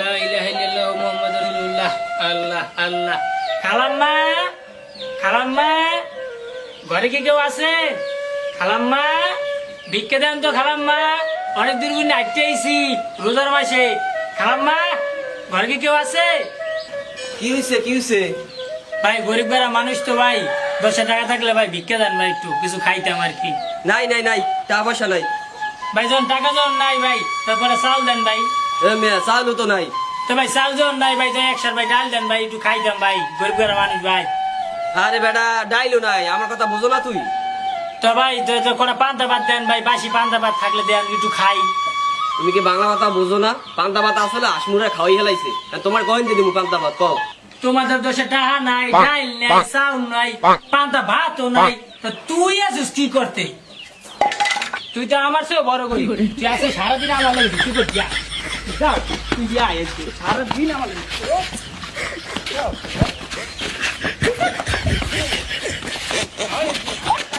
লা ইলাহা ইল্লাল্লাহু মুহাম্মাদুর রাসূলুল্লাহ। আল্লাহ আল্লাহ। খালাম্মা, খালাম্মা, ঘরে কি কেউ আছে? খালাম্মা, ভিক্ষা দেন তো খালাম্মা, অনেক দূর গুণ আটকে আইছি রোজার মাসে। খালাম্মা, ঘরে কি কেউ আছে? কি হয়েছে কি হয়েছে? ভাই গরিব বেড়া মানুষ তো ভাই, 10 টাকা থাকলে ভাই ভিক্ষা দেন ভাই, একটু কিছু খাইতাম আর কি। নাই নাই নাই, টাকা পয়সা নাই। ভাই যখন টাকা যখন নাই ভাই, তারপরে চাল দেন ভাই। এ মেয়ে চালও তো নাই। তো ভাই চাল যখন নাই ভাই, তো 100 ভাই ডাল দেন ভাই, একটু খাইতাম ভাই, গরিব বেড়া মানুষ ভাই। আরে বেটা ডাইলো নাই, আমার কথা বুঝো না তুই? তো ভাই তো কোনো পান্তা ভাত দেন ভাই, বাসি পান্তা ভাত থাকলে দেন, একটু খাই। তুমি কি বাংলা কথা বুঝো না? পান্তা ভাত আসলে আসমুরা খাওয়াই হেলাইছে, তোমার কখন দিয়ে দিবো পান্তা ভাত কও? তোমাদের দেশে টাকা নাই, ডাইল নাই, চাউল নাই, পান্তা ভাতও নাই, তো তুই আছিস কি করতে? তুই তো আমার চেয়েও বড় করি, তুই আসে সারাদিন আমার লাগে কি করছি? তুই যা, তুই যা, সারাদিন আমার লাগে।